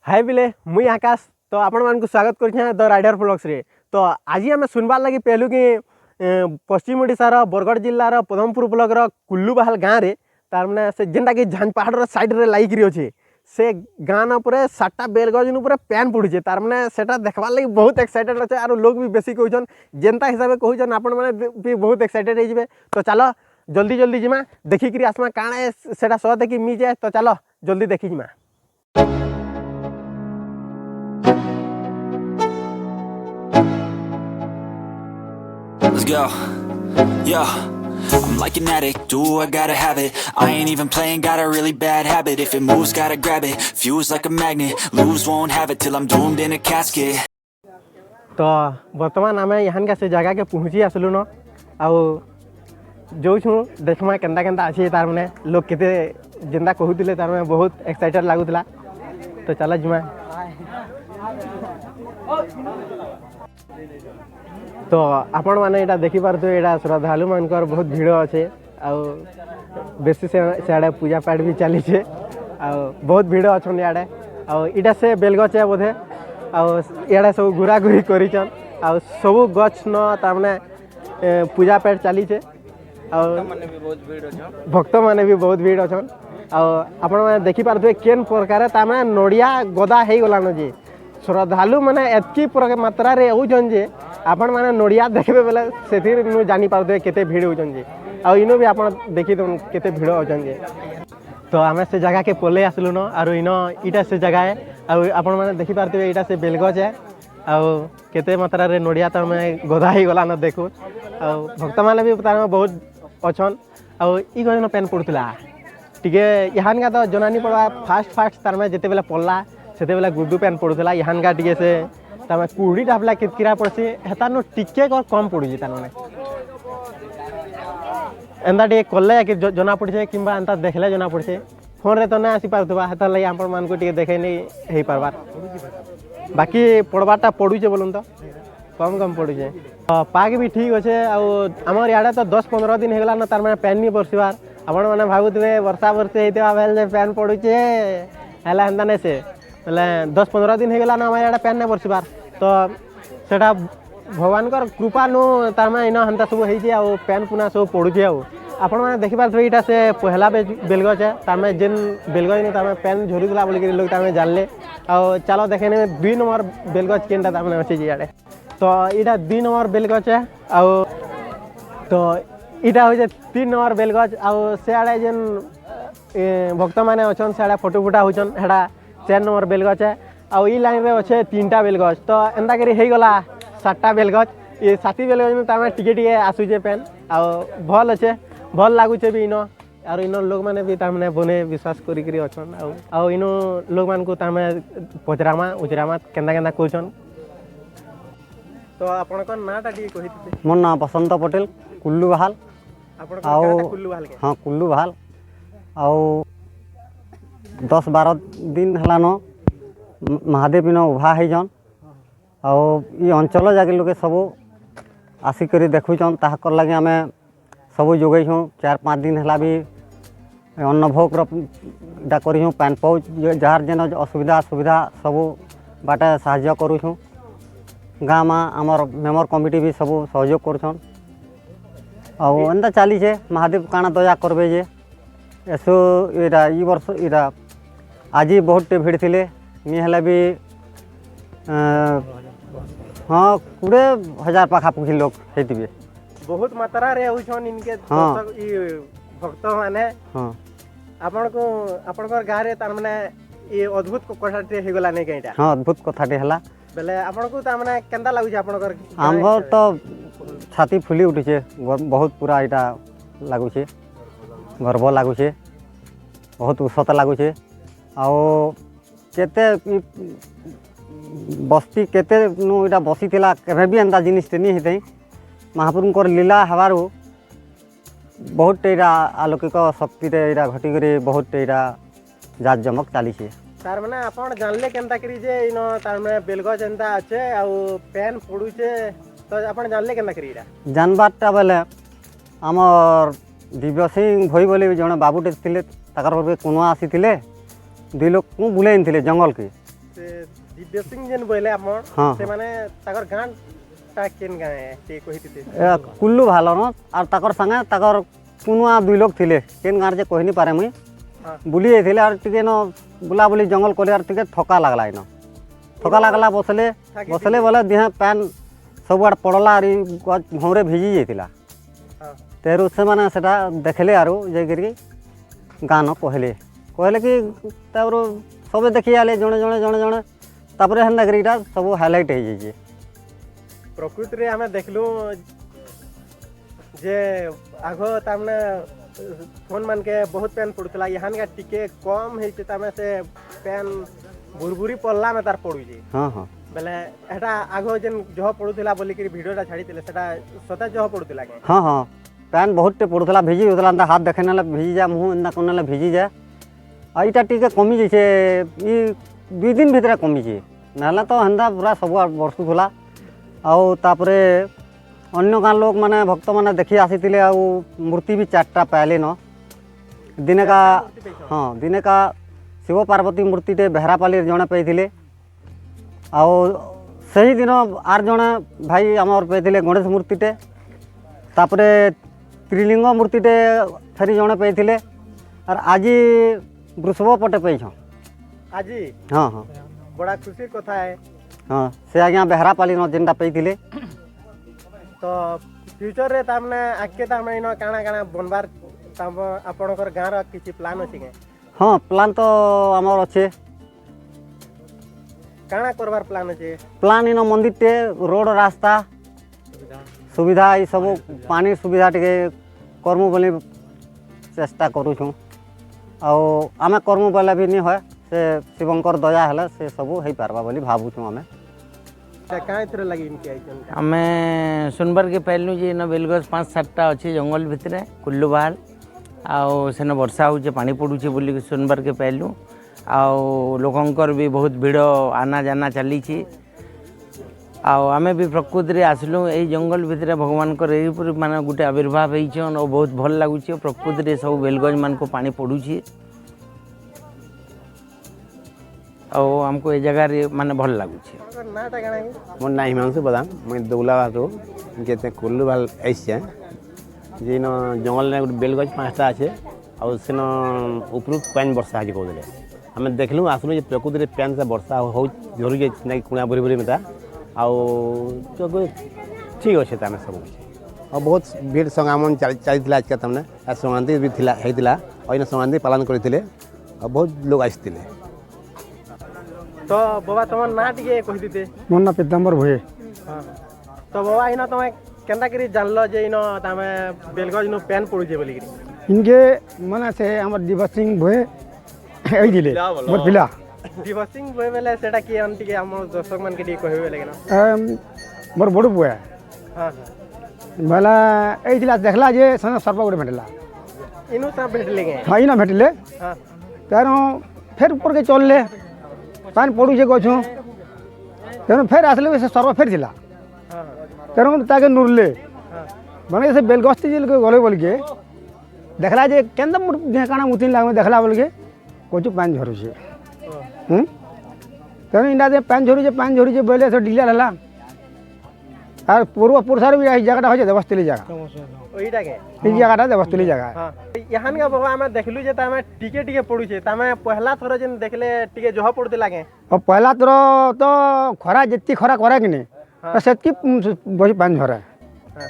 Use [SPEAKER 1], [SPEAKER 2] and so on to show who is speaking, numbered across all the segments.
[SPEAKER 1] हाय बिले मुई आकाश तो आपण मानक स्वागत कर द राइडर ब्लॉग्स रे। तो आज आम सुनबार लगी पहलू कि पश्चिम ओडिशार बरगढ़ जिलार पदमपुर ब्लॉक कुल्लुबाहाल गाँव में तार मैंने से जेनटा कि झांझ पहाड़ साइड रे लाइक अच्छे से गाँ पर 7टा बेलगज पूरा पैन पड़ुचे तार मैंने सेटा देखबार लगी बहुत एक्साइटेड अच्छे और लोग भी बेसी कहन जेनता हिसाब से कहन आपण मैंने भी बहुत एक्साइटेड हो। तो चलो जल्दी जल्दी जिमा देखिक आसमा काण से सह देखी मी जाए। तो चलो जल्दी देखी जिमा।
[SPEAKER 2] Let's go. Yo, I'm like an addict, do I gotta have it. I ain't even playing, got a really bad habit. If it moves, gotta grab it, fuse like a magnet. Lose, won't have it till I'm doomed in a casket.
[SPEAKER 1] तो बर्तमान आम यहाँ का से जगह के पहुँची आसलु न आउ जो छूँ देखमा केन्ता केन्ता अच्छे तार मैंने लोग केते जेन्ता कहूले तार मैंने बहुत एक्साइटेड लगुला। तो चल जिमा। तो आपण मैंने यहाँ देखिपे यहाँ श्रद्धालु मान बहुत भीड़ अच्छे आउ बेसी से पूजा पाठ भी चली बहुत भीड़ अच्छा इे आईटा से बेलगछ है बोधे आड़े सब घूरा घूरी कर सब गछ न तारमाने पूजा पाठ चली भक्त मैंने भी बहुत भीड़ अच्छा आपण मैंने देखिपे केन प्रकार तारमाने नड़िया गदा हो गलान जे श्रद्धालु मैंने एतकी मात्रा रे होउछन जे आपण मैंने नड़िया देखबे बेले से जानी पारे केते भीड़ होउछन जे आ इनो भी आपण देखी दन केते भीड़ होउछन जे। तो आम से जगह के पले आसलु न और इन इटा से जगह है आपण मैंने देखी पारे यहाँ से बेलगज है आते मात्रा रे नड़िया तो मैं गदा ही गला न देखो भक्त मैंने भी तार बहुत अच्छन आई गज पेन पड़ूला टी यहाँ का तो जना नहीं पड़ा फास्ट तार में जिते बेले पड़ला से बेले गुड्डू पेन पड़ूला यहाँ का टी से तार कुड़ी टापला कितकिरा पड़सी हेता नो टिके कम पड़ुची तार मैंने एंता टे कले कि जना पड़े कि एंता देखले जना पड़े फोन रे तो ना आसी पारथबा हेता लगे आपण मान को टे देखे नहीं हो पारबार बाकी पड़बाटा पड़ुचे बोलूँ तो कम पड़ुचे पाग भी ठीक अच्छे आमर इे तो 10-15 दिन होगा ना तार मैंने पैन नहीं बरसबार आपण मैंने भावुवे वर्षा बर्षे होता पैन पड़ुचे है नहीं से बोले 10-15 दिन होगा ना आम इे पैन नहीं बरसबार तो सेटा भगवान कृपा नु तार मैं इन हंता सब हो पैन पुना सब पड़ुचे आपण मैंने देखिपे यहाँ से पहला बेलगज है तार में जेन बेलगज नहीं तार पैन झरुला बोलिक लोग तार जानले चलो देखे 2 नंबर बेलगज केनटा तार मैंने अच्छे इे तो यहाँ 2 नंबर बेलगज है तो यहाँ हूँ 3 नंबर बेलगज आड़े जेन भक्त मैंने अच्छन से फोटो फुटा होचन है 4 नंबर बेलगज है आई लाइन में अच्छे 3टा बेलगज तो एंता कर गला 7टा बेलगज ये 7 बेलगज में तार टिके आसूचे पेन भल अच्छे भल लगुचे भी इन और इन लोग मैंने भी तार बने विश्वास करी अच्छन इन लोग मान को तार पचरामा उचरामा केन्ता केन्ता कहन। तो आपण नाटा कही
[SPEAKER 3] मोर ना बसंत पटेल कुल्लुबाहाल हाँ कुल्लुबाहाल आउ 10-12 दिन है महादेव इन उभा होन ये अंचल जाके लोग सब आसिक देखुन ताकर लगे आम सब जोगेछूँ 4-5 दिन है भी अन्नभोग करूँ पैन पाउच जार जेन असुविधा सुविधा सब बाटे साहाय्य करूँ गाँ में आमर मेम्बर कमिटी भी सब सहयोग करछन एंता चलीचे महादेव काना दया करबे जे एसो इरा ई वर्ष इरा आज बहुत टे भीड़ थिले नी हला भी हाँ 20,000 पाखापाखि लोग होते
[SPEAKER 1] बहुत मात्रा रे होछन इनके
[SPEAKER 3] हाँ
[SPEAKER 1] भक्त माने
[SPEAKER 3] हाँ
[SPEAKER 1] आपण को आपनकर गाँ रे तार माने ये अद्भुत कथाटे हो गला नहीं कईटा
[SPEAKER 3] हाँ अद्भुत कथाटे हला
[SPEAKER 1] बेले आपण को ता माने केनता लागुछ आपनकर
[SPEAKER 3] आमर तो छाती फुली उठीचे बहुत पूरा यहाँ लगुचे गर्व लगुचे बहुत उत्सत लगुचे आते बस्ती केते इटा बसी थिला केबे भी एंता जिनिस नहीं होते महाप्रभुंकर लीला हबार बहुत यहाँ अलौकिक शक्ति यहाँ घटिक बहुत यहाँ जात जमक चली
[SPEAKER 1] तार माने आपण जानले केनता करी जे इन तार माने बेलगज एंता अच्छे पैन पड़ुचे तो आपण जानले केनता करी
[SPEAKER 3] जानबारटा बेले आमर दिव्य सिंह भई बोले जड़े बाबूटे थे कुआ आसी 2 लोग को बुले जंगल के
[SPEAKER 1] से दिव्य सिंह जेन बोले आपण
[SPEAKER 3] हाँ।
[SPEAKER 1] से माने ताकर गां ता केन गां है ते कहिते
[SPEAKER 3] कुल्लू भालर और ताकर संगे ताकर कुनुआ 2 लोग थिले केन गाँव जे कहि नहीं पारे मुई
[SPEAKER 1] हाँ।
[SPEAKER 3] बुली जाइथिले और टिके न बुलाबुली जंगल कले और टिके थका लागला इन थका लागला बसले बोले देह पैन सब आड़ पड़ला और भौरे भिजी जाइथिला
[SPEAKER 1] हां
[SPEAKER 3] तेरु से माने सेटा देखले आरो जाइकरी गान कहले कि तापर सबे देखि आले जणे तापर हेन्दा करीटा सब हाइलाइट हो जाइए
[SPEAKER 1] प्रकृति रे हमें देखलु जे आगो तामने फोन मान के बहुत पेन पड़ुतला यहान का टिके कम हेते तामे से पेन बुरबुरी पल्ला में तार पड़ु जे
[SPEAKER 3] हाँ हाँ
[SPEAKER 1] बेले एटा आगो जेन जह पड़ुतला बोली कि वीडियोटा छाड़ीतिले सेटा सता जह पड़ुतला के
[SPEAKER 3] हाँ हाँ पैन बहुत टे पड़ुतला भिजी होतला अंदा हाथ देखे ना भिजी जा मुँह एंदा कोने भिजी जाए और इटा टिके कमी जाइए ई 2 दिन भितर कमी जाए ना तो हेन्दा पूरा सब बरसुला आउ तापरे अन्य गाँ लोग माने भक्त माने देखी आसीथिले आ मूर्ति भी 4टा पाइले न दिने का हाँ दिने का शिव पार्वती मूर्ति टे बेहरापाली जड़े पाइथिले आउ सही दिन आर जड़े भाई आमर पाइथिले गणेश मूर्ति टे तापरे त्रिलिंग मूर्ति टे फेरी जड़े पाइथिले और आज वृषभ पटे पाइछ
[SPEAKER 1] आज
[SPEAKER 3] हाँ हाँ
[SPEAKER 1] बड़ा खुशी कथा है
[SPEAKER 3] हाँ से आज्ञा बेहरापाली न जेनटा पाइथिले
[SPEAKER 1] तो फ्यूचर रे तामने आके तामने इनो काना काना बनबार ताम आपनकर गाँ रा किछि प्लान अछि के
[SPEAKER 3] हाँ प्लान तो आमर अच्छे
[SPEAKER 1] काना करबार प्लान अछि
[SPEAKER 3] प्लान इन मंदिर टे रोड रास्ता सुविधा ये सब पानी सुविधा टे करमु बोली चेष्टा करूँ आउ आमे करमु बोले भी नहीं है से शिवंकर दया है से सब हो पार्बा बोली भावुँ आमे
[SPEAKER 1] काई थरे लगी इनके आइछन
[SPEAKER 4] आमे सुनबार के पाइलु जे न बेलगछ 5-7टा अच्छे जंगल भितरे कुल्लू बाल आउ सेन वर्षा होचे पानी पड़ुचे बोली सुनबार के पाइलु आउ लोकंकर भी बहुत भीड़ आना जाना चली आउ आमे भी प्रकृति रे आसलु एई जंगल भितरे भगवान कर एई माने गुटे आविर्भाव होइछन और बहुत भल लागुचे प्रकृति रे सब बेलगछ मान को पानी पड़ुचे और हमको ये जगह रे माने भल लागुचे
[SPEAKER 1] नाटा गाना
[SPEAKER 5] मोर ना हिमांशु प्रधान मैं दौला तो कहते कुल्लू भाल ऐसे जे न जंगल में गोटे बेलगछ 5टा अच्छे और सेन ऊपर पानी वर्षा आज कहते आम देखलु आसलु प्रकृति में पैन से वर्षा हो झरुचे कुणा भरी भरी मेता आउ ठीक अच्छे तामे सब और बहुत भीड़ संगामन चलता आज तमने संक्रांति भी होता और इन संक्रांति पालन करते और बहुत लोग आसते
[SPEAKER 1] तो बाबा तुम ना टिके कहि दिते
[SPEAKER 6] मोर ना पीताम्बर भोये
[SPEAKER 1] हां तो बाबा इना तुम केनता करी जानलो जे इनो तामे बेलगज नो पेन पड़ुचे बोली करी
[SPEAKER 6] इनके मना से हमर दिवस सिंह भोये आई दिले मोर पिला
[SPEAKER 1] दिवस सिंह बोय बेले सेटा की अन टिके हमर दर्शक मन के टिके कहबे लेकिन
[SPEAKER 6] मोर बड़ बुआ
[SPEAKER 1] हां
[SPEAKER 6] मला आई दिला देखला जे सन सर्प गुटे भेटला
[SPEAKER 1] इनु ता भेटले गे
[SPEAKER 6] हाँ इना भेटले
[SPEAKER 1] हां
[SPEAKER 6] तारो फिर ऊपर के चलले पानी पड़ुचे गछु तेणु फिर आसले से सर्प फिर थिला
[SPEAKER 1] हां
[SPEAKER 6] तेणु ताके नुरले
[SPEAKER 1] हां
[SPEAKER 6] माने से बेलगस्ती जिल के गले बोल के देखला जे केंदा काना मुतिन लाग देखला बोल के कोचु पानी झरुचे तेणु इंडा दे पानी झरुचे बोले से डिला हला और पूर्व पुरुषार भी जगह हो देवस्थली जगह
[SPEAKER 1] ओइटा के
[SPEAKER 6] ई जगह देवस्थली जगह
[SPEAKER 1] हां यहान का बाबा हमें देखलु जे तामे टिके टिके पड़ुचे तामे पहला थोर जेन देखले टिके जह पड़ते लागे
[SPEAKER 6] और पहला तोर तो खरा जितनी खरा करे कि नहीं तो सेतकी बही पानी झरे
[SPEAKER 1] हां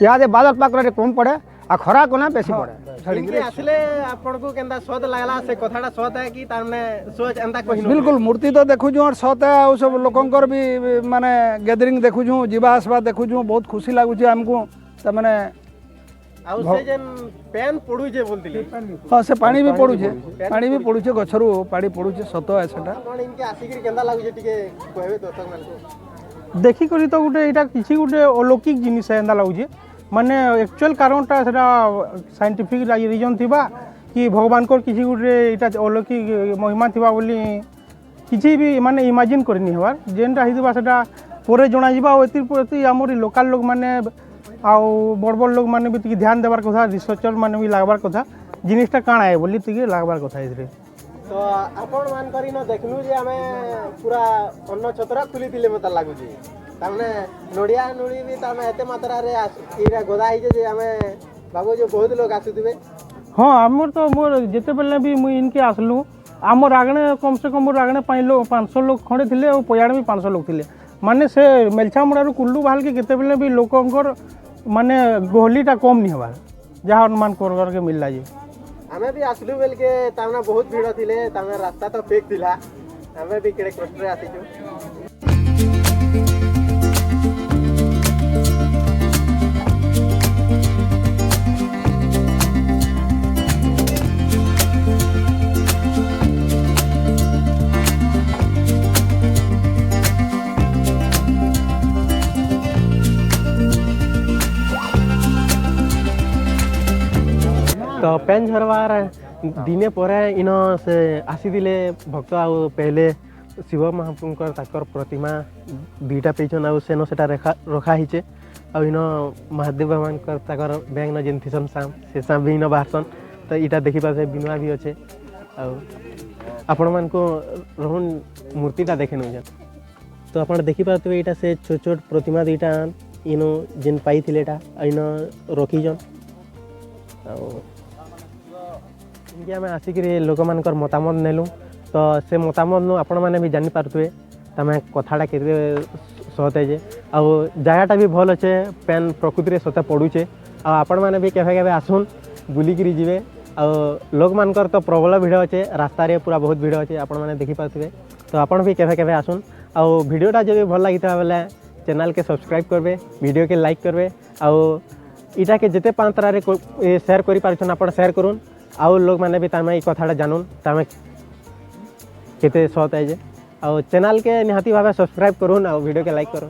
[SPEAKER 6] यहाँ बादल पाक रे कम पड़े आ खरा कोना बेसी पड़े
[SPEAKER 1] इनके आसले आपन को केंदा स्वाद लागला से कथाटा स्वाद है कि तारने सोच एंदा कहिनो
[SPEAKER 7] बिल्कुल मूर्ति तो देखु और सत है और सब लोकंकर भी माने गैदरिंग देखु जीवा आसवा देखु बहुत खुशी लागुचे हमको त माने
[SPEAKER 1] आ से जेन पेन पड़ू जे बोलतिली
[SPEAKER 7] हाँ से पानी भी पड़ुचे गछरु पानी पड़ुचे सत है सेटा
[SPEAKER 1] कोन इनके आसिगिर केंदा लागु जे टिके कहबे दर्शक मन को
[SPEAKER 8] देखी करी तो गोटे एटा किसी गोटे अलौकिक जिनिस एंदा लागुचे माने एक्चुअल कारणटा सेटा साइंटिफिक रीजन थिबा कि भगवान को किसी गोटे एटा अलौकिक महिमा थिबा बोली किसी भी माने इमेजिन करनी हबार जेनटा हिदिबा सेटा पोरे जणा जिबा ओ एतिर प्रति हमर लोकल लोग माने आउ बड़ बड़ लोग माने भी ध्यान देवार कथा रिसर्चर माने भी लागबार कथा जिनिसटा काଣା है बोली तिके लागबार कथा इधरे
[SPEAKER 1] ତ ଆପଣମାନଙ୍କର ଇନ ଦେଖଲୁ ଯେ ଆମେ ପୁରା ଅନ୍ନ ଛତ୍ର ଖୋଲିଥିଲେ ମୋତେ ଲାଗୁଛି ତାମାନେ ନଡ଼ିଆ ନୁଡ଼ି ବି ତାମାନେ ଏତେ ମାତ୍ରାରେ ଏଇଟା ଗଦା ହେଇଛେ ଯେ ଆମେ ଭାବୁଛୁ ବହୁତ ଲୋକ ଆସୁଥିବେ।
[SPEAKER 8] ହଁ ଆମର ତ ମୋର ଯେତେବେଳେ ବି ମୁଇଁ ଇନକେ ଆସିଲୁ ଆମର ଆଗଣେ କମସେ କମ୍ ମୋର ଆଗଣେ 500 ଲୋକ ଖଣ୍ଡେ ଥିଲେ ଆଉ ପୟାଡ଼େ ବି 500 ଲୋକ ଥିଲେ ମାନେ ସେ ମେଲଛାମୁଡ଼ାରୁ କୁଲ୍ଲୁ ବାହାଲକେ କେତେବେଳେ ବି ଲୋକଙ୍କର ମାନେ ଗହଲିଟା କମ୍ ନି ହେବାର ଯାହା ଅନୁମାନ କରବାର୍କେ ମିଳିଲା ଯେ
[SPEAKER 1] ଆମେ ବି ଆସିଲୁ ବେଲକେ ତାମାନେ ବହୁତ ଭିଡ଼ ଥିଲେ ତାମାନେ ରାସ୍ତା ତ ଫେକ୍ ଥିଲା ଆମେ ବି କେଡ଼େ କଷ୍ଟରେ ଆସିଛୁ। तो पेन झरवार दिने पर इन से आसीले भक्त आउ पहले शिव महाप्रभुकर ताकर प्रतिमा दुईटा पेचन आउ सेनो सेटा रखा हिचे आउ इन महादेव भगवान ताकर बैंक न जेन थिसन शाम से शाम भी इन बाहरसन तो इटा देखि पासे बिनुआ भी अच्छे आउ आपण मान को रोहन मूर्तिटा देखे न तो आपण देखि पाते इटा से छोट छोट प्रतिमा दुईटा इन जेन पाई थिले एटा इन रखीजन आउ आम आसिक लोक मान मतामत नेलु तो से मतामत नु आपण मैंने भी जानी पारे तमें कथाटा के सहते जे आउ जगाटा भी भल अच्छे पेन प्रकृति सते पड़ुचे आपण मैंने भी केवे केवे आसुन बुलिक जीवे आउ लोक मानकर तो प्रबल भिड़ अच्छे रास्ता रे पूरा बहुत भिड़ अच्छे आपण मैंने देखी पारे तो आपण भी केवे केवे आसुन आउ वीडियोटा जब भल लगी बेले चैनल के सब्सक्राइब करबे वीडियो के लाइक करबे आउ इटा के जिते पांतरा शेयर करि पारछन आपण शेयर करूँ आउ लोक मैंने भी तमें कथाटा जानून तमें केते सत है जे आउ चैनल के निहाती भाव सब्सक्राइब करूँ आउ वीडियो के लाइक करूँ।